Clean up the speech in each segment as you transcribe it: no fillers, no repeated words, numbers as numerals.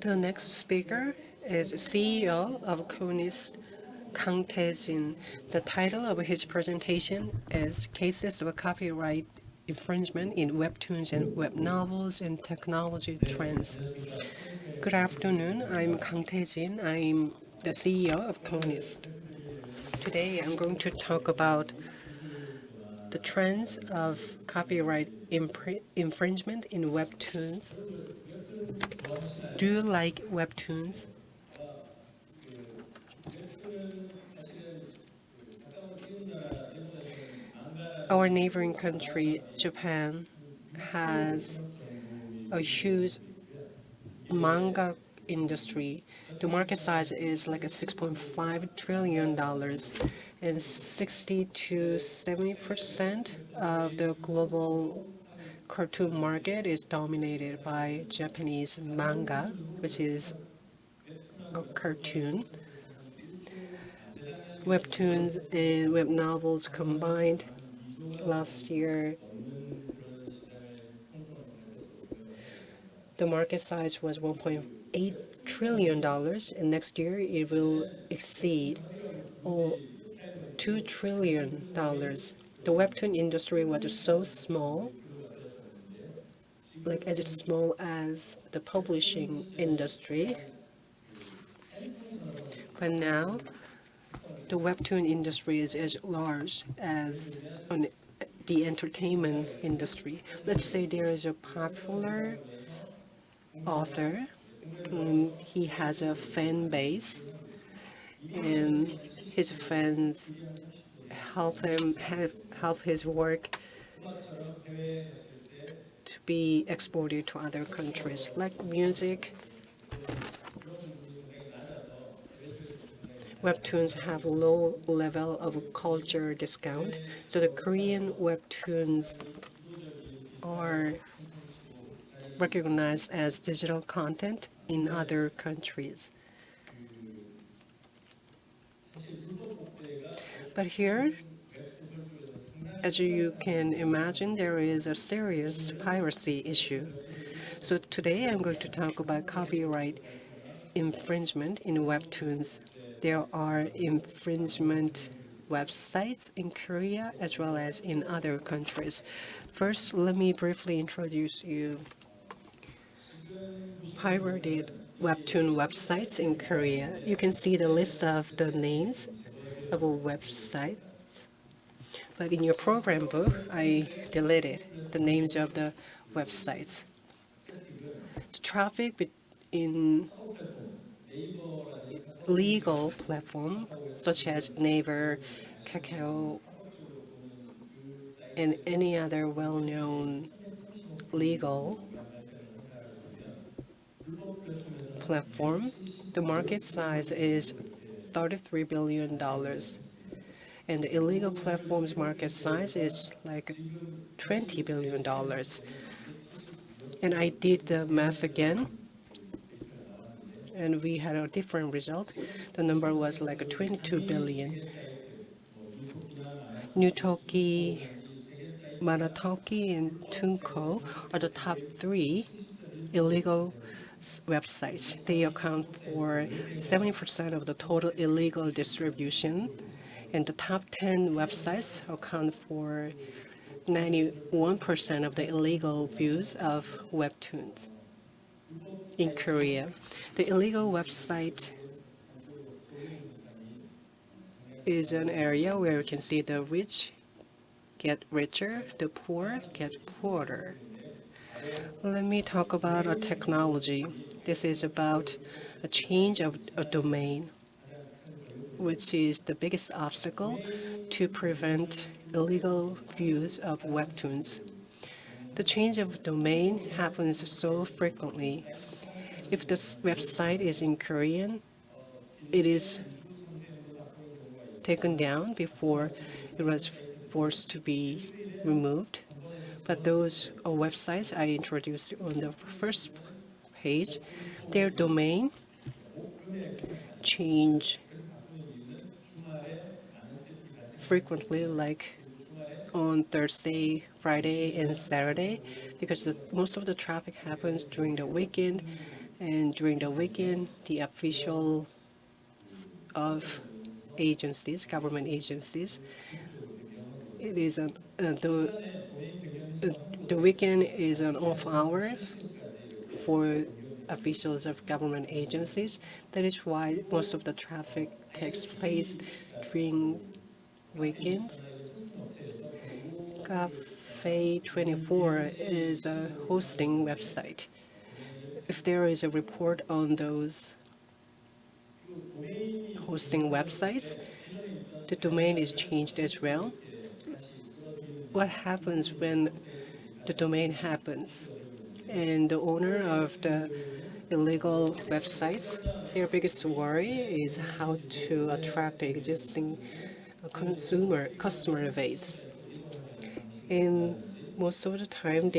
The next speaker is CEO of Konis, Kang Tae-jin. The title of his presentation is Cases of Copyright Infringement in Webtoons and Web Novels and Technology Trends. Good afternoon. I'm Kang Tae-jin. I'm the CEO of Konis. Today I'm going to talk about the trends of copyright infringement in Webtoons. Do you like Webtoons? Our neighboring country, Japan, has a huge manga industry. The market size is like a $6.5 trillion, and 60 to 70% of the global cartoon market is dominated by Japanese manga, which is a cartoon. Webtoons and web novels combined last year, the market size was $1.8 trillion, and next year it will exceed $2 trillion. The webtoon industry was so small, like as small as the publishing industry. But now, the webtoon industry is as large as the entertainment industry. Let's say there is a popular author, and he has a fan base, and his fans help his work to be exported to other countries. Like music, webtoons have a low level of culture discount, so the Korean webtoons are recognized as digital content in other countries. But here, as you can imagine, there is a serious piracy issue. So today I'm going to talk about copyright infringement in webtoons. There are infringement websites in Korea as well as in other countries. First, let me briefly introduce you pirated webtoon websites in Korea. You can see the list of the names of websites, but in your program book, I deleted the names of the websites. The traffic in legal platforms such as Naver, Kakao, and any other well-known legal platform, the market size is $33 billion, and the illegal platform's market size is like $20 billion. And I did the math again, and we had a different result. The number was like 22 billion. Nutoki, Manatoki, and Tunko are the top 3 illegal websites. They account for 70% of the total illegal distribution, and the top 10 websites account for 91% of the illegal views of webtoons in Korea. The illegal website is an area where you can see the rich get richer, the poor get poorer. Let me talk about a technology. This is about a change of a domain, which is the biggest obstacle to prevent illegal views of webtoons. The change of domain happens so frequently. If the website is in Korean, it is taken down before it was forced to be removed. But those websites I introduced on the first page, their domain change frequently, like on Thursday, Friday, and Saturday, because most of the traffic happens during the weekend And during the weekend, the official of agencies, government agencies, it is the weekend is an off hour for officials of government agencies. That is why most of the traffic takes place during weekends. Cafe 24 is a hosting website. If there is a report on those hosting websites, the domain is changed as well. What happens when the domain happens? And the owner of the illegal websites, their biggest worry is how to attract the existing customer base. And most of the time,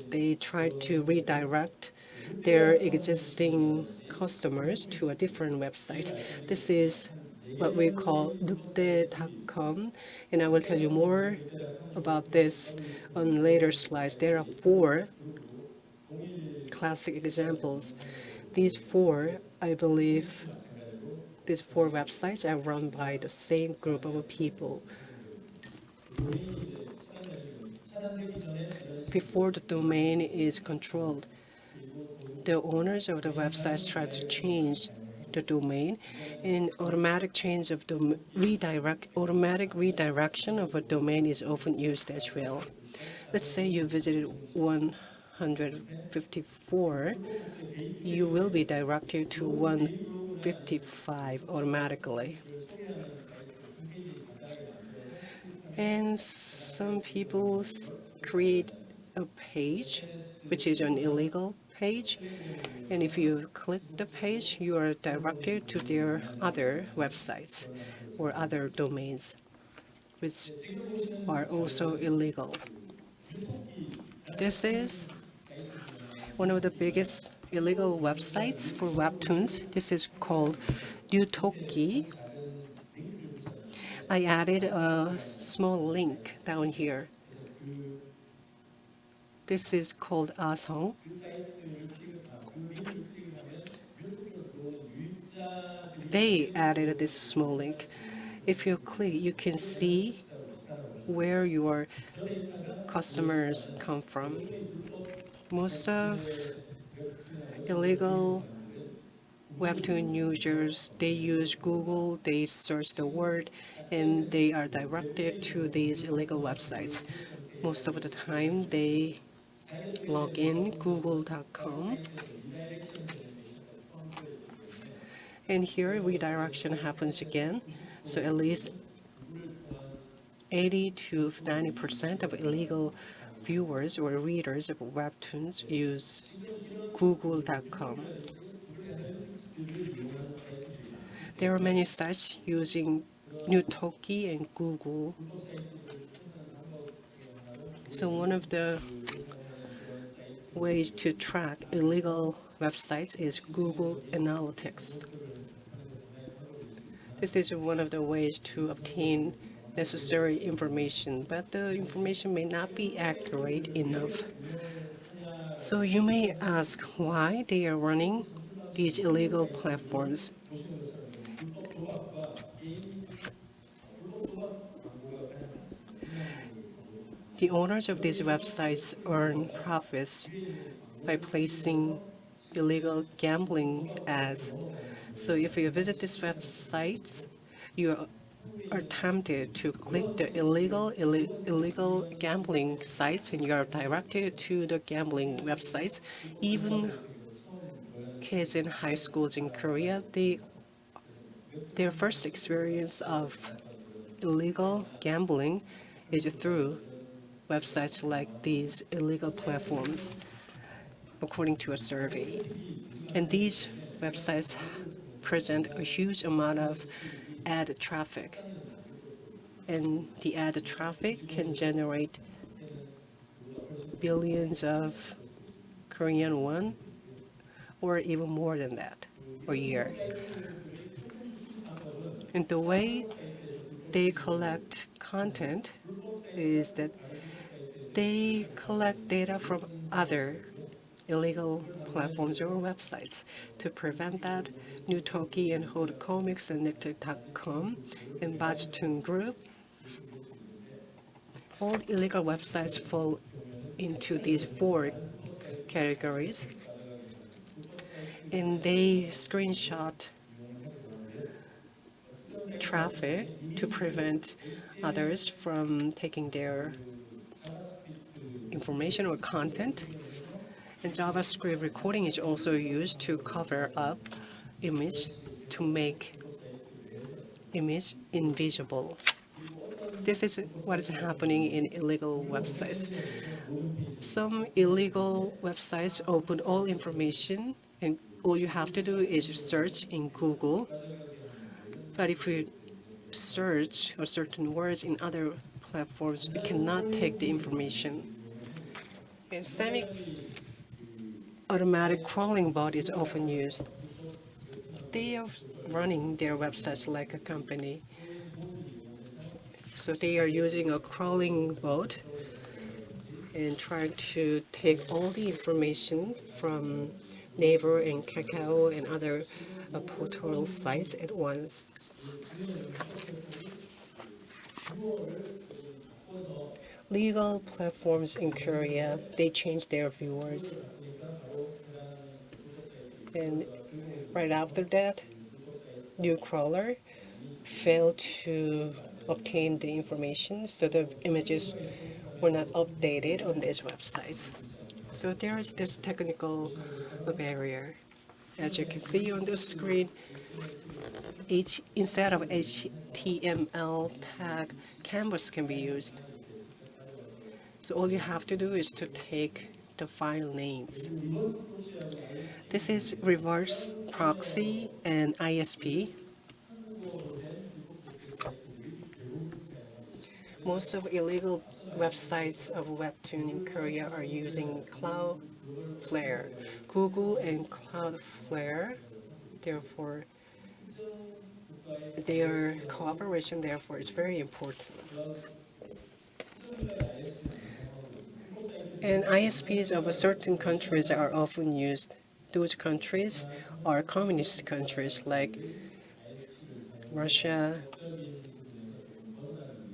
they try to redirect their existing customers to a different website. This is what we call 늑대.com, and I will tell you more about this on later slides. There are 4 classic examples. I believe, these 4 websites are run by the same group of people. Before the domain is controlled, the owners of the websites try to change the domain, and automatic redirection of a domain is often used as well. Let's say you visited 154, you will be directed to 155 automatically. And some people create a page, which is an illegal page. And if you click the page, you are directed to their other websites or other domains, which are also illegal. This is one of the biggest illegal websites for webtoons. This is called Yutoki. I added a small link down here. This is called Asong. They added this small link. If you click, you can see where your customers come from. Most of illegal webtoon users, they use Google, they search the word, and they are directed to these illegal websites. Most of the time, they log in google.com, and here redirection happens again. So at least 80 to 90% of illegal viewers or readers of webtoons use google.com. There are many sites using Yutoki and Google. So one of the ways to track illegal websites is Google Analytics. This is one of the ways to obtain necessary information, but the information may not be accurate enough. So you may ask why they are running these illegal platforms. The owners of these websites earn profits by placing illegal gambling ads. So if you visit these websites, you are tempted to click the illegal gambling sites, and you are directed to the gambling websites. Even kids in high schools in Korea, their first experience of illegal gambling is through websites like these illegal platforms, according to a survey. And these websites present a huge amount of ad traffic. And the ad traffic can generate billions of Korean won, or even more than that, a year. And the way they collect content is that they collect data from other illegal platforms or websites. To prevent that, Newtoki and Hold Comics and Nictic.com and Bachtung Group, all illegal websites fall into these 4 categories, and they screenshot traffic to prevent others from taking their information or content. And JavaScript recording is also used to cover up image to make image invisible. This is what is happening in illegal websites. Some illegal websites open all information, and all you have to do is search in Google. But if you search or certain words in other platforms, you cannot take the information. And semi-automatic crawling bot is often used. They are running their websites like a company. So they are using a crawling bot and trying to take all the information from Naver and Kakao and other portal sites at once. Legal platforms in Korea, they change their viewers. And right after that, new crawler failed to obtain the information, so the images were not updated on these websites. So there is this technical barrier. As you can see on the screen, instead of HTML tag, canvas can be used. So all you have to do is to take the file names. This is reverse proxy and ISP. Most of illegal websites of Webtoon in Korea are using Cloudflare. Google and Cloudflare, therefore, their cooperation, therefore, is very important. And ISPs of certain countries are often used. Those countries are communist countries like Russia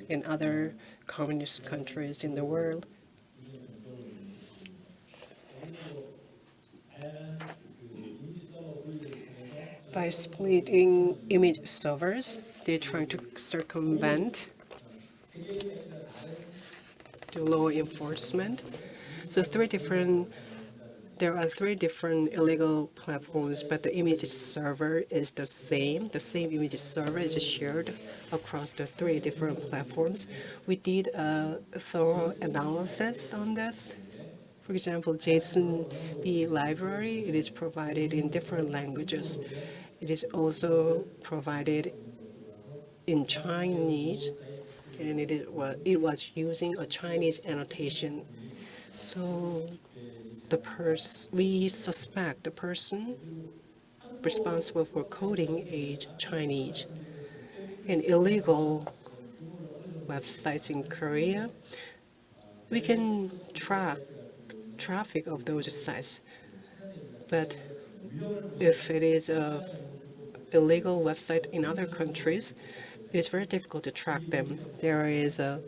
and other communist countries in the world. By splitting image servers, they're trying to circumvent the law enforcement. So there are 3 different illegal platforms, but the image server is the same. The same image server is shared across the 3 different platforms. We did a thorough analysis on this. For example, JSON-B library, it is provided in different languages. It is also provided in Chinese, and it was using a Chinese annotation. So we suspect the person responsible for coding is Chinese. And illegal websites in Korea, we can track traffic of those sites. But if it is a illegal website in other countries, it is very difficult to track them. There is a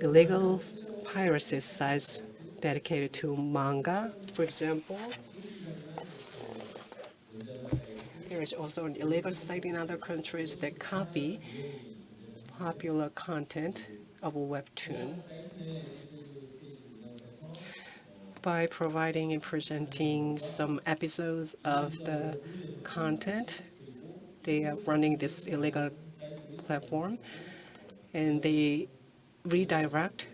illegal piracy sites dedicated to manga, for example. There is also an illegal site in other countries that copy popular content of a webtoon. By providing and presenting some episodes of the content, they are running this illegal platform, and they redirect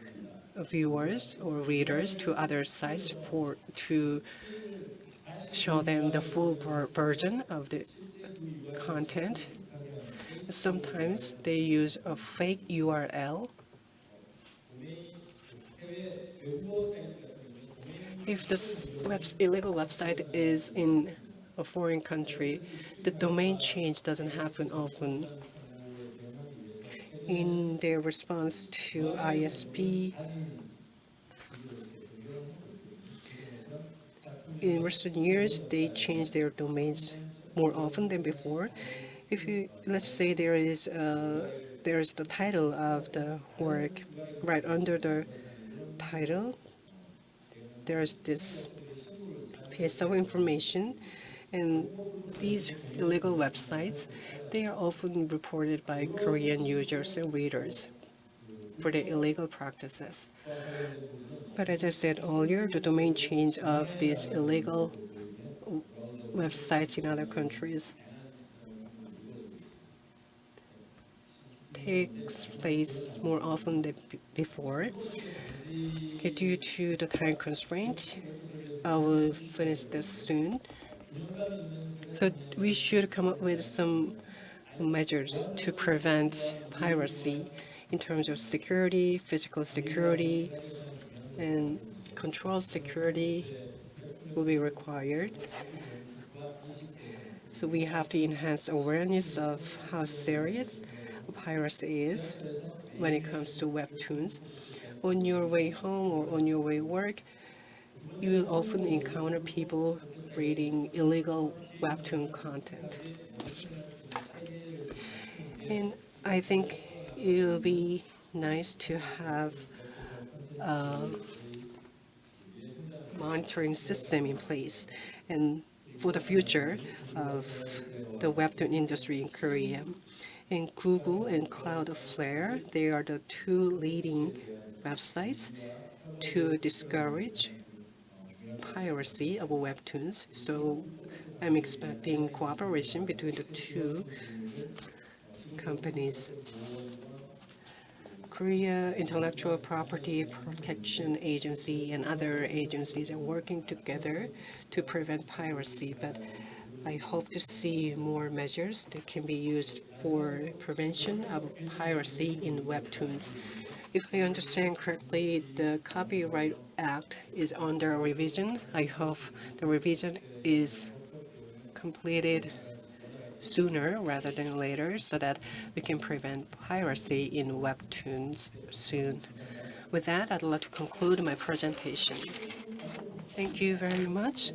viewers or readers to other sites to show them the full version of the content. Sometimes they use a fake URL. If this illegal website is in a foreign country, the domain change doesn't happen often. In their response to ISP, in recent years, they change their domains more often than before. Let's say there is the title of the work right under the title. There's this piece of information, and these illegal websites, they are often reported by Korean users and readers for their illegal practices. But as I said earlier, the domain change of these illegal websites in other countries takes place more often than before. Okay, due to the time constraint, I will finish this soon. So we should come up with some measures to prevent piracy in terms of security, physical security, and control security will be required. So we have to enhance awareness of how serious piracy is when it comes to webtoons. On your way home or on your way work, you will often encounter people reading illegal webtoon content. And I think it will be nice to have a monitoring system in place and for the future of the webtoon industry in Korea. And Google and Cloudflare, they are the two leading websites to discourage piracy of webtoons. So I'm expecting cooperation between the two companies. Korea Intellectual Property Protection Agency and other agencies are working together to prevent piracy, but I hope to see more measures that can be used for prevention of piracy in webtoons. If I understand correctly, the Copyright Act is under revision. I hope the revision is completed sooner rather than later so that we can prevent piracy in webtoons soon. With that, I'd like to conclude my presentation. Thank you very much.